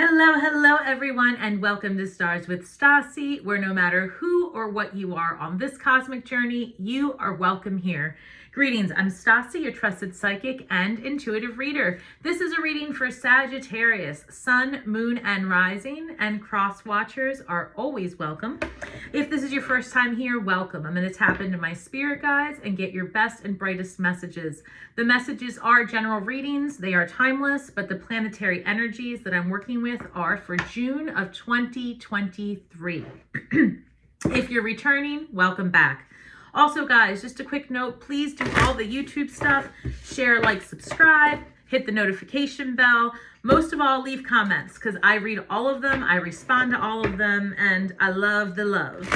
Hello everyone, and welcome to Stars with Stasi, where no matter who or what you are on this cosmic journey, you are welcome here. Greetings, I'm Stasi, your trusted psychic and intuitive reader. This is a reading for Sagittarius. Sun, moon, and rising, and cross watchers are always welcome. If this is your first time here, welcome. I'm going to tap into my spirit guides and get your best and brightest messages. The messages are general readings. They are timeless, but the planetary energies that I'm working with are for June of 2023. If you're returning, welcome back. Also, guys, just a quick note, please do all the YouTube stuff. Share, like, subscribe, hit the notification bell. Most of all, leave comments because I read all of them. I respond to all of them, and I love the love.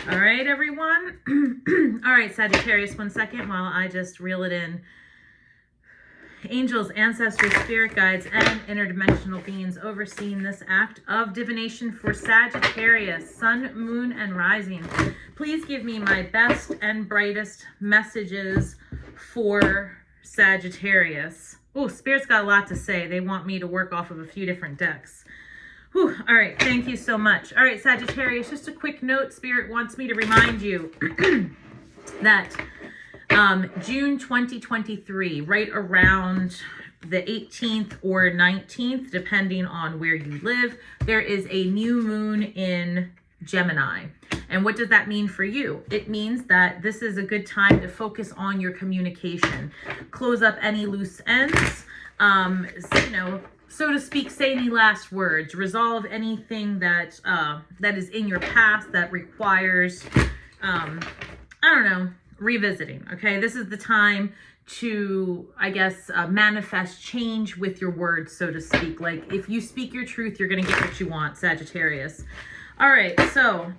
All right, everyone. All right, Sagittarius, 1 second while I just reel it in. Angels, ancestors, spirit guides, and interdimensional beings overseeing this act of divination for Sagittarius, sun, moon, and rising. Please give me my best and brightest messages for Sagittarius. Oh, Spirit's got a lot to say. They want me to work off of a few different decks. Whew. All right, thank you so much. All right, Sagittarius, just a quick note. Spirit wants me to remind you that June 2023, right around the 18th or 19th, depending on where you live, there is a new moon in Gemini. And what does that mean for you? It means that this is a good time to focus on your communication, close up any loose ends, so to speak, say any last words, resolve anything that that is in your past that requires, revisiting. Okay, this is the time to, manifest change with your words, so to speak. Like, if you speak your truth, you're going to get what you want, Sagittarius. All right, so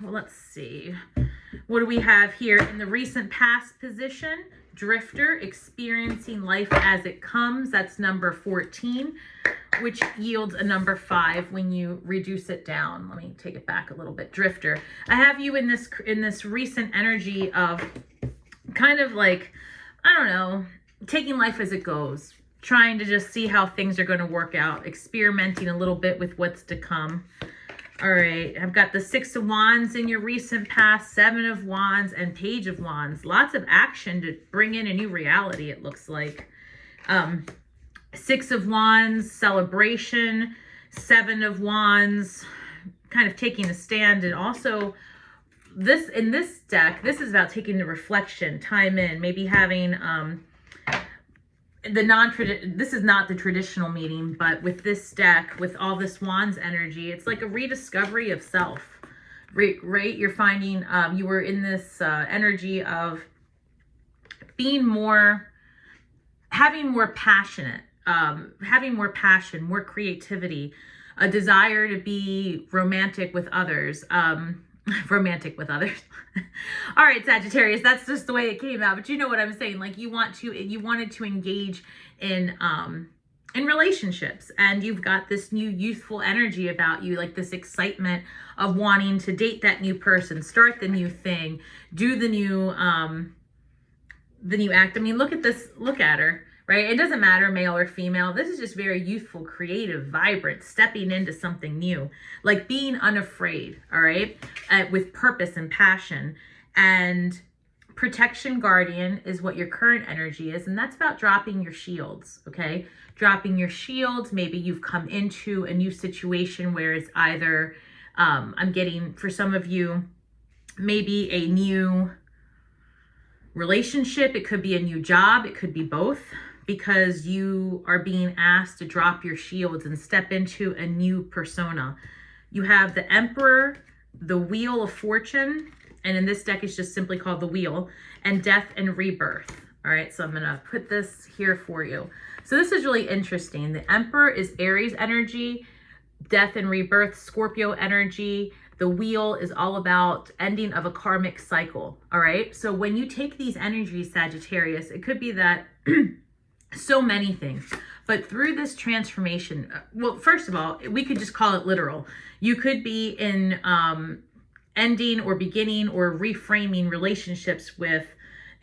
let's see. What do we have here? In the recent past position, Drifter, experiencing life as it comes. That's number 14, which yields a number 5 when you reduce it down. Let me take it back a little bit. Drifter. I have you in this recent energy of kind of like, taking life as it goes, trying to just see how things are going to work out, experimenting a little bit with what's to come. All right, I've got the 6 of Wands in your recent past, 7 of Wands, and Page of Wands. Lots of action to bring in a new reality, it looks like. 6 of Wands, celebration. 7 of Wands, kind of taking a stand. And also, in this deck, this is about taking the reflection, time in, maybe having this is not the traditional meeting, but with this deck, with all this Wands energy, it's like a rediscovery of self, right? You're finding you were in this energy of being having more passion, more creativity, a desire to be romantic with others. All right, Sagittarius, that's just the way it came out, but you know what I'm saying. Like, you wanted to engage in relationships, and you've got this new youthful energy about you, like this excitement of wanting to date that new person, start the new thing, do the new act. I mean, look at her. Right? It doesn't matter male or female. This is just very youthful, creative, vibrant, stepping into something new, like being unafraid, all right? With purpose and passion. And protection guardian is what your current energy is. And that's about dropping your shields, okay? Dropping your shields. Maybe you've come into a new situation where it's either, I'm getting, for some of you, maybe a new relationship. It could be a new job. It could be both, because you are being asked to drop your shields and step into a new persona. You have the Emperor, the Wheel of Fortune, and in this deck it's just simply called the Wheel, and Death and Rebirth. All right, so I'm going to put this here for you. So this is really interesting. The Emperor is Aries energy, Death and Rebirth, Scorpio energy. The Wheel is all about ending of a karmic cycle. All right, so when you take these energies, Sagittarius, it could be that so many things, but through this transformation, well, first of all, we could just call it literal. You could be in ending or beginning or reframing relationships with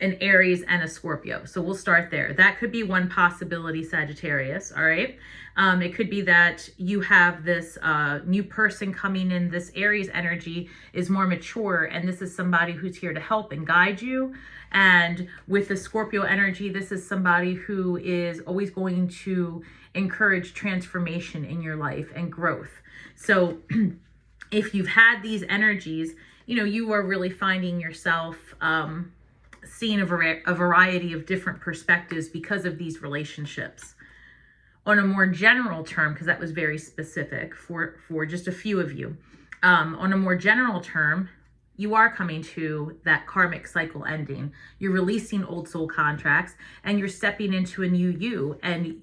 an Aries and a Scorpio. So we'll start there. That could be one possibility, Sagittarius. All right. It could be that you have this new person coming in. This Aries energy is more mature, and this is somebody who's here to help and guide you. And with the Scorpio energy, this is somebody who is always going to encourage transformation in your life and growth. So if you've had these energies, you know, you are really finding yourself seeing a variety of different perspectives because of these relationships. On a more general term, because that was very specific for just a few of you, on a more general term, you are coming to that karmic cycle ending. You're releasing old soul contracts, and you're stepping into a new you, and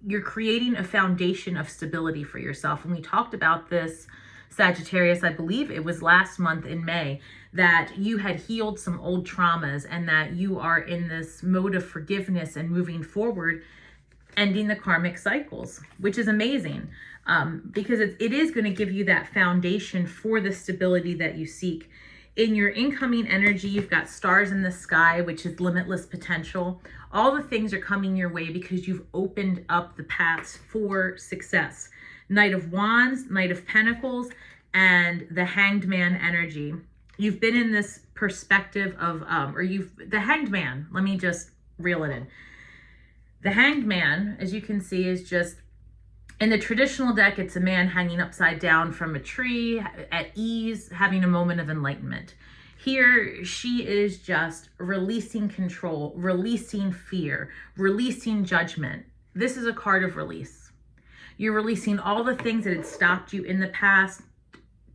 you're creating a foundation of stability for yourself. And we talked about this, Sagittarius, I believe it was last month in May, that you had healed some old traumas and that you are in this mode of forgiveness and moving forward, ending the karmic cycles, which is amazing, because it is going to give you that foundation for the stability that you seek. In your incoming energy, you've got stars in the sky, which is limitless potential. All the things are coming your way because you've opened up the paths for success. Knight of Wands, Knight of Pentacles, and the Hanged Man energy. You've been in this perspective of, the Hanged Man, let me just reel it in. The Hanged Man, as you can see, is just, in the traditional deck, it's a man hanging upside down from a tree, at ease, having a moment of enlightenment. Here, she is just releasing control, releasing fear, releasing judgment. This is a card of release. You're releasing all the things that had stopped you in the past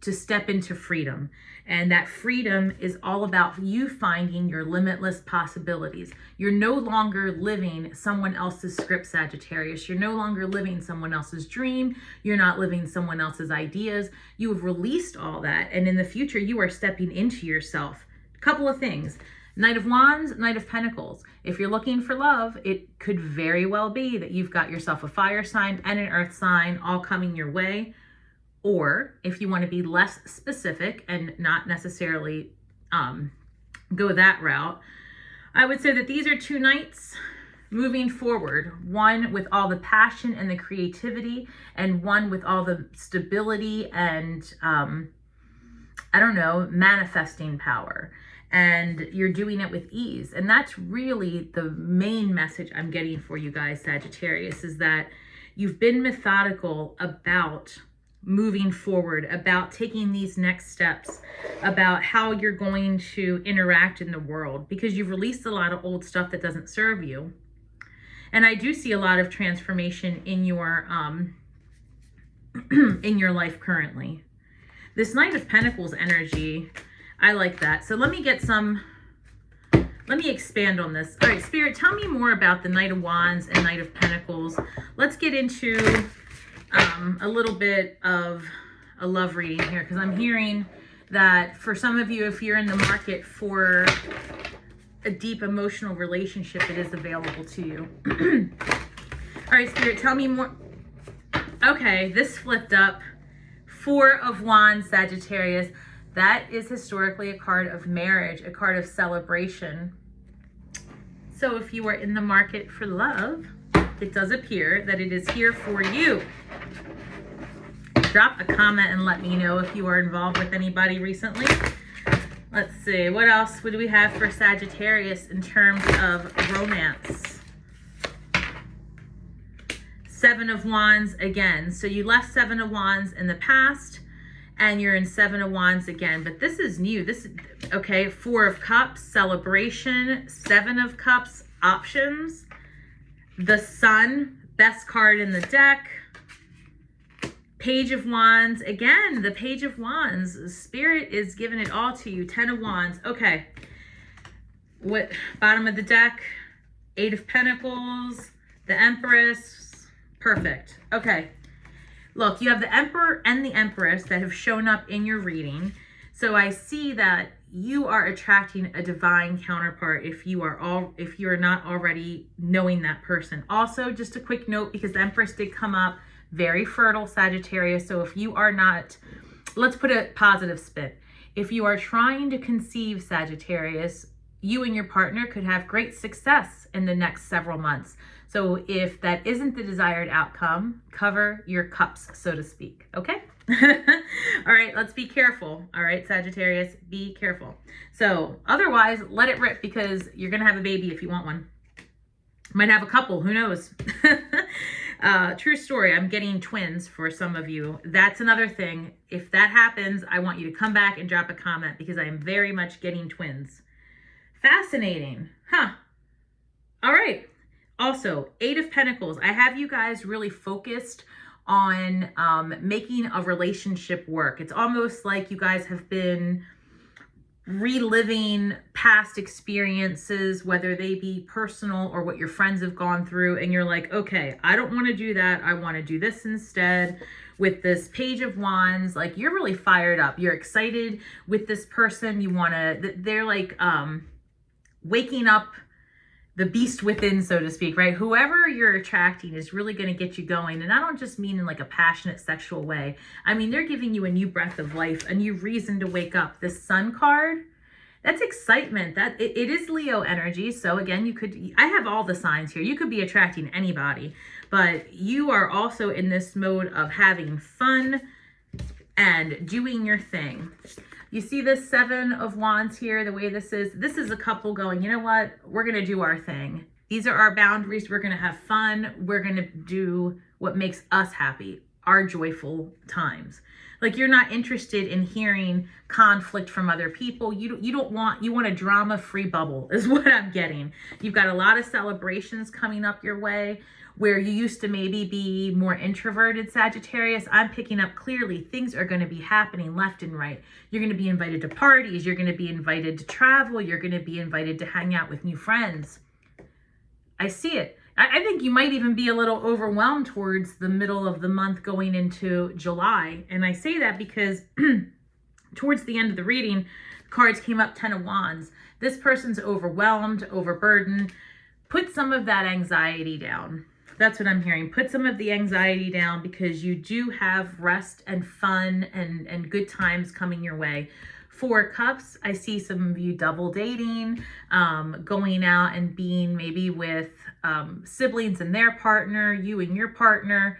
to step into freedom. And that freedom is all about you finding your limitless possibilities. You're no longer living someone else's script, Sagittarius. You're no longer living someone else's dream. You're not living someone else's ideas. You have released all that. And in the future, you are stepping into yourself. A couple of things. Knight of Wands, Knight of Pentacles. If you're looking for love, it could very well be that you've got yourself a fire sign and an earth sign all coming your way. Or if you want to be less specific and not necessarily go that route, I would say that these are two knights moving forward. One with all the passion and the creativity, and one with all the stability and, manifesting power. And you're doing it with ease. And that's really the main message I'm getting for you guys, Sagittarius, is that you've been methodical about moving forward, about taking these next steps, about how you're going to interact in the world, because you've released a lot of old stuff that doesn't serve you. And I do see a lot of transformation in your in your life currently. This Knight of Pentacles energy, I like that. So let me expand on this. All right, Spirit, tell me more about the Knight of Wands and Knight of Pentacles. Let's get into a little bit of a love reading here, because I'm hearing that for some of you, if you're in the market for a deep emotional relationship, it is available to you. All right, Spirit, tell me more. Okay, this flipped up. Four of Wands, Sagittarius. That is historically a card of marriage, a card of celebration. So if you are in the market for love, it does appear that it is here for you. Drop a comment and let me know if you are involved with anybody recently. Let's see, what else would we have for Sagittarius in terms of romance? Seven of Wands again. So you left Seven of Wands in the past, and you're in Seven of Wands again. But this is new. This is, okay, Four of Cups, celebration. Seven of Cups, options. The Sun, best card in the deck. Page of Wands, again, the Page of Wands. Spirit is giving it all to you. Ten of Wands, okay. What, bottom of the deck, Eight of Pentacles, the Empress, perfect. Okay, look, you have the Emperor and the Empress that have shown up in your reading. So I see that you are attracting a divine counterpart if you're not already knowing that person. Also, just a quick note, because the Empress did come up, very fertile, Sagittarius. So if you are not, let's put a positive spin. If you are trying to conceive, Sagittarius, you and your partner could have great success in the next several months. So if that isn't the desired outcome, cover your cups, so to speak. Okay? All right, let's be careful. All right, Sagittarius, be careful. So otherwise, let it rip, because you're going to have a baby if you want one. Might have a couple, who knows? True story, I'm getting twins for some of you. That's another thing. If that happens, I want you to come back and drop a comment, because I am very much getting twins. Fascinating. Huh. All right. Also, Eight of Pentacles. I have you guys really focused on making a relationship work. It's almost like you guys have been reliving past experiences, whether they be personal or what your friends have gone through, and you're like, okay, I don't want to do that. I want to do this instead. With this Page of Wands, like, you're really fired up. You're excited with this person. You want to, they're like waking up the beast within, so to speak, right? Whoever you're attracting is really going to get you going. And I don't just mean in like a passionate sexual way. I mean, they're giving you a new breath of life, a new reason to wake up. This Sun card, that's excitement. That it is Leo energy. So again, I have all the signs here. You could be attracting anybody, but you are also in this mode of having fun and doing your thing. You see this Seven of Wands here, the way this is a couple going, you know what? We're going to do our thing. These are our boundaries. We're going to have fun. We're going to do what makes us happy, our joyful times. Like, you're not interested in hearing conflict from other people. You want a drama-free bubble is what I'm getting. You've got a lot of celebrations coming up your way. Where you used to maybe be more introverted, Sagittarius, I'm picking up clearly things are going to be happening left and right. You're going to be invited to parties. You're going to be invited to travel. You're going to be invited to hang out with new friends. I see it. I think you might even be a little overwhelmed towards the middle of the month going into July. And I say that because towards the end of the reading, cards came up, Ten of Wands. This person's overwhelmed, overburdened. Put some of that anxiety down. That's what I'm hearing. Put some of the anxiety down, because you do have rest and fun and good times coming your way. Four of Cups, I see some of you double dating, going out and being maybe with siblings and their partner, you and your partner.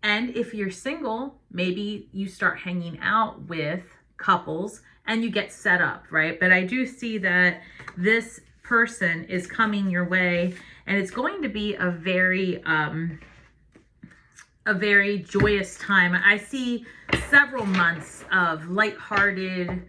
And if you're single, maybe you start hanging out with couples and you get set up, right? But I do see that this person is coming your way, and it's going to be a very joyous time. I see several months of lighthearted,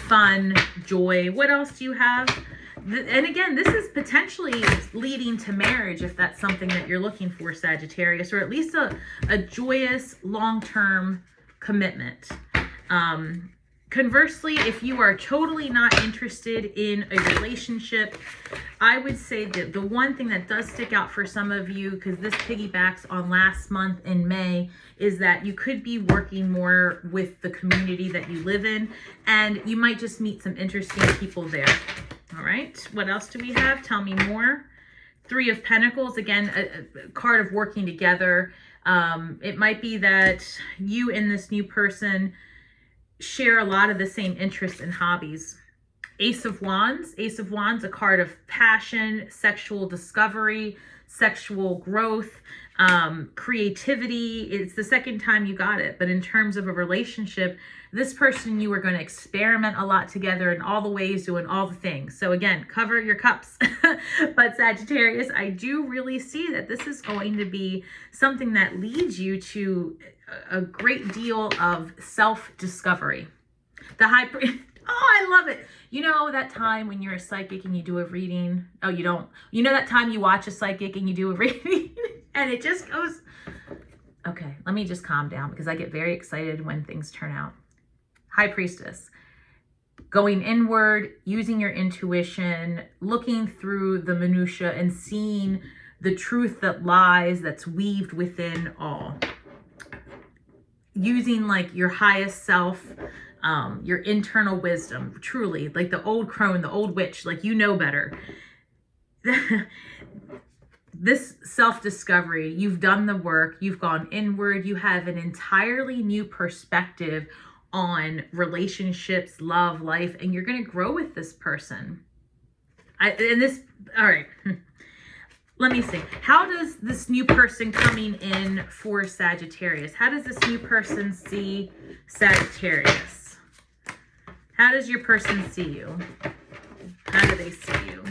fun, joy. What else do you have? And again, this is potentially leading to marriage, if that's something that you're looking for, Sagittarius, or at least a joyous long-term commitment. Conversely, if you are totally not interested in a relationship, I would say that the one thing that does stick out for some of you, because this piggybacks on last month in May, is that you could be working more with the community that you live in, and you might just meet some interesting people there. All right, what else do we have? Tell me more. Three of Pentacles, again, a card of working together. It might be that you and this new person share a lot of the same interests and hobbies. Ace of Wands, a card of passion, sexual discovery, sexual growth, creativity. It's the second time you got it, but in terms of a relationship, this person, you are going to experiment a lot together in all the ways, doing all the things. So again, cover your cups. But Sagittarius, I do really see that this is going to be something that leads you to a great deal of self-discovery. Oh, I love it. You know that time when you're a psychic and you do a reading? Oh, you don't. You know that time you watch a psychic and you do a reading and it just goes... Okay, let me just calm down, because I get very excited when things turn out. High Priestess. Going inward, using your intuition, looking through the minutia and seeing the truth that lies, that's weaved within all. Using like your highest self, your internal wisdom, truly, like the old crone, the old witch, like you know better. This self-discovery, you've done the work, you've gone inward, you have an entirely new perspective on relationships, love, life, and you're going to grow with this person. All right. Let me see. How does this new person coming in for Sagittarius, how does this new person see Sagittarius? How does your person see you? How do they see you?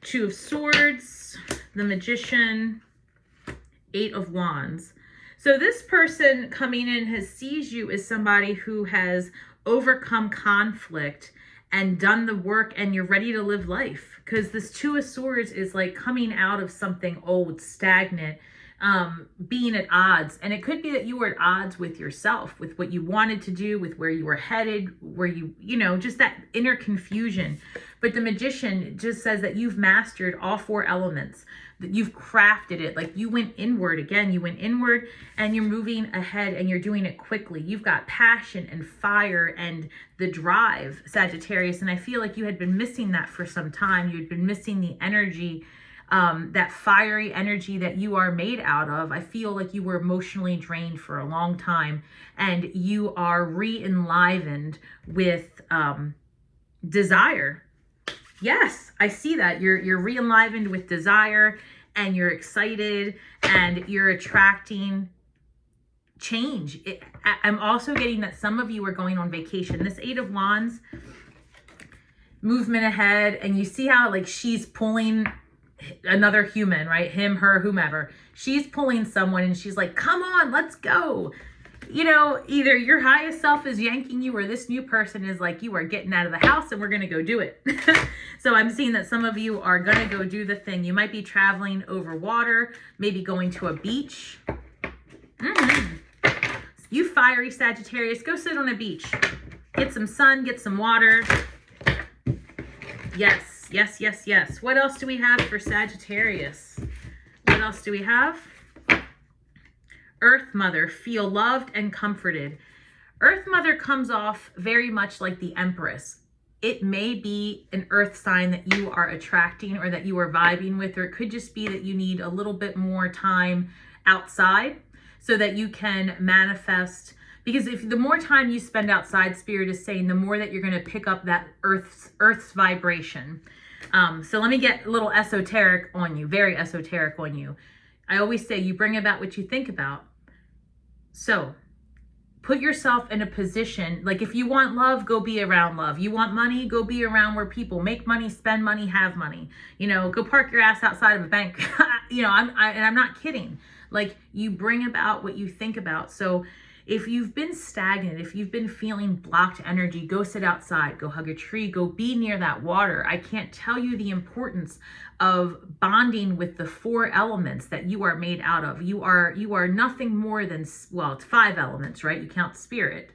Two of Swords, the Magician, Eight of Wands. So this person coming in sees you as somebody who has overcome conflict and done the work, and you're ready to live life. Because this Two of Swords is like coming out of something old, stagnant, being at odds. And it could be that you were at odds with yourself, with what you wanted to do, with where you were headed, where just that inner confusion. But the Magician just says that you've mastered all four elements, that you've crafted it. Like you went inward again, you went inward and you're moving ahead and you're doing it quickly. You've got passion and fire and the drive, Sagittarius. And I feel like you had been missing that for some time. You had been missing the energy, that fiery energy that you are made out of. I feel like you were emotionally drained for a long time and you are re-enlivened with desire. Yes, I see that. You're re-enlivened with desire and you're excited and you're attracting change. I'm also getting that some of you are going on vacation. This Eight of Wands, movement ahead, and you see how like she's pulling another human, right? Him, her, whomever. She's pulling someone and she's like, come on, let's go. Either your highest self is yanking you or this new person is like, you are getting out of the house and we're going to go do it. So I'm seeing that some of you are going to go do the thing. You might be traveling over water, maybe going to a beach. You fiery Sagittarius, go sit on a beach. Get some sun, get some water. Yes, yes, yes, yes. What else do we have for Sagittarius? What else do we have? Earth Mother, feel loved and comforted. Earth Mother comes off very much like the Empress. It may be an earth sign that you are attracting or that you are vibing with, or it could just be that you need a little bit more time outside so that you can manifest. Because if the more time you spend outside, Spirit is saying, the more that you're going to pick up that Earth's vibration. So let me get a little esoteric on you, very esoteric on you. I always say you bring about what you think about. So put yourself in a position, like if you want love, go be around love. You want money, go be around where people make money, spend money, have money. Go park your ass outside of a bank. I'm not kidding. Like you bring about what you think about. So if you've been stagnant, if you've been feeling blocked energy, go sit outside, go hug a tree, go be near that water. I can't tell you the importance of bonding with the four elements that you are made out of. You are nothing more than, well, it's five elements, right? You count spirit.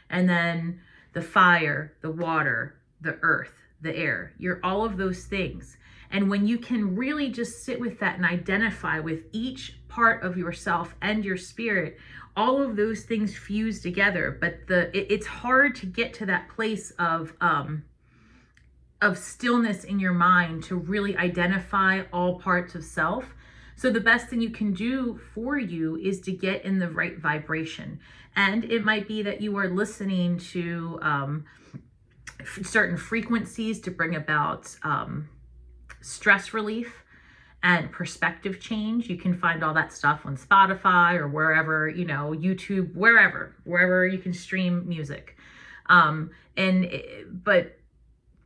And then the fire, the water, the earth, the air. You're all of those things. And when you can really just sit with that and identify with each part of yourself and your spirit, all of those things fuse together. But it's hard to get to that place of stillness in your mind to really identify all parts of self. So the best thing you can do for you is to get in the right vibration. And it might be that you are listening to certain frequencies to bring about stress relief and perspective change. You can find all that stuff on Spotify or wherever, YouTube, wherever you can stream music. But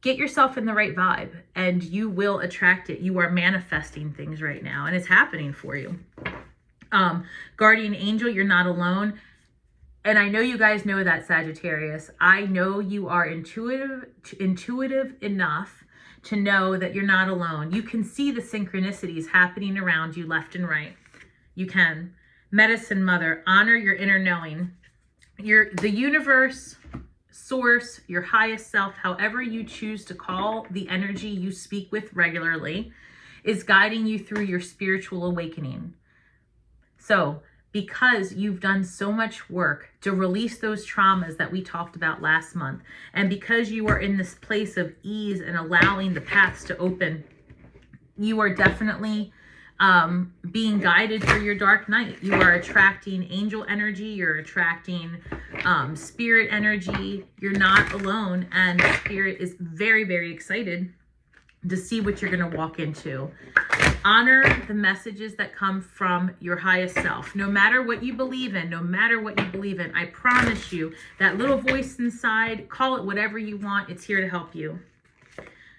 get yourself in the right vibe and you will attract it. You are manifesting things right now and it's happening for you. Guardian angel, you're not alone. And I know you guys know that, Sagittarius. I know you are intuitive enough to know that you're not alone. You can see the synchronicities happening around you left and right. You can. Medicine Mother, honor your inner knowing. The universe, source, your highest self, however you choose to call the energy you speak with regularly, is guiding you through your spiritual awakening. So, because you've done so much work to release those traumas that we talked about last month, and because you are in this place of ease and allowing the paths to open, you are definitely being guided through your dark night. You are attracting angel energy. You're attracting spirit energy. You're not alone. And spirit is very, very excited to see what you're going to walk into. Honor the messages that come from your highest self. No matter what you believe in, I promise you that little voice inside, call it whatever you want, it's here to help you.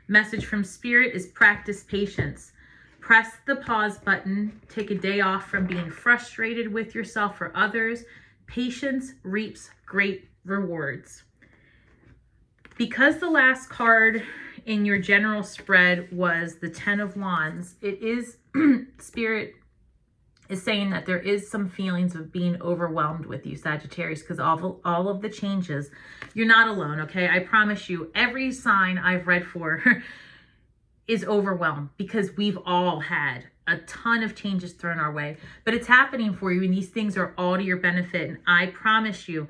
Message from spirit is practice patience. Press the pause button. Take a day off from being frustrated with yourself or others. Patience reaps great rewards. Because the last card in your general spread was the 10 of Wands, it is, Spirit is saying that there is some feelings of being overwhelmed with you, Sagittarius, because all of the changes. You're not alone, okay? I promise you, every sign I've read for is overwhelmed because we've all had a ton of changes thrown our way. But it's happening for you, and these things are all to your benefit. And I promise you,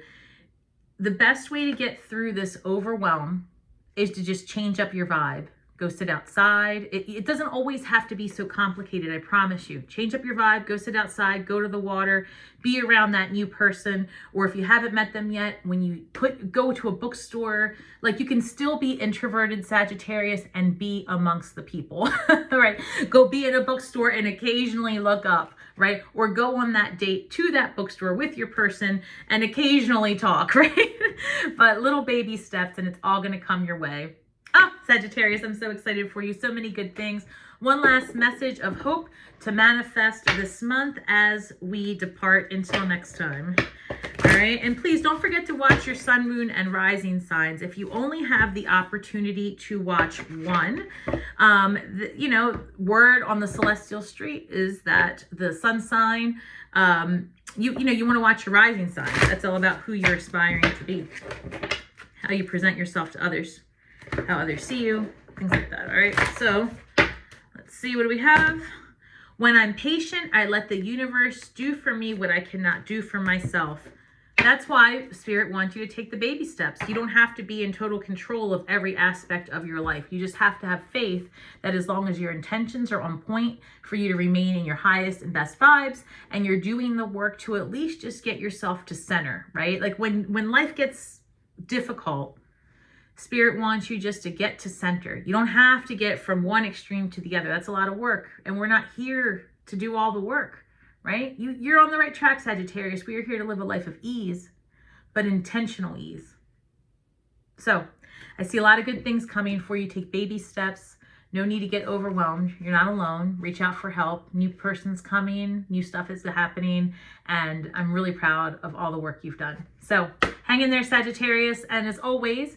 the best way to get through this overwhelm is to just change up your vibe. Go sit outside. It doesn't always have to be so complicated, I promise you. Change up your vibe, go sit outside, go to the water, be around that new person. Or if you haven't met them yet, when you go to a bookstore, like, you can still be introverted, Sagittarius, and be amongst the people, right? Go be in a bookstore and occasionally look up, right? Or go on that date to that bookstore with your person and occasionally talk, right? But little baby steps, and it's all going to come your way. Oh, Sagittarius, I'm so excited for you. So many good things. One last message of hope to manifest this month as we depart until next time. All right. And please don't forget to watch your sun, moon, and rising signs. If you only have the opportunity to watch one, word on the celestial street is that the sun sign, you want to watch your rising sign. That's all about who you're aspiring to be, how you present yourself to others, how others see you, things like that. All right, so let's see, what do we have? When I'm patient, I let the universe do for me what I cannot do for myself. That's why Spirit wants you to take the baby steps. You don't have to be in total control of every aspect of your life. You just have to have faith that as long as your intentions are on point for you to remain in your highest and best vibes, and you're doing the work to at least just get yourself to center, right? Like when life gets difficult, Spirit wants you just to get to center. You don't have to get from one extreme to the other. That's a lot of work. And we're not here to do all the work, right? You're on the right track, Sagittarius. We are here to live a life of ease, but intentional ease. So I see a lot of good things coming for you. Take baby steps. No need to get overwhelmed. You're not alone. Reach out for help. New person's coming. New stuff is happening. And I'm really proud of all the work you've done. So hang in there, Sagittarius. And as always,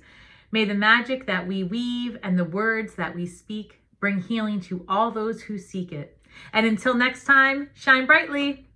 may the magic that we weave and the words that we speak bring healing to all those who seek it. And until next time, shine brightly.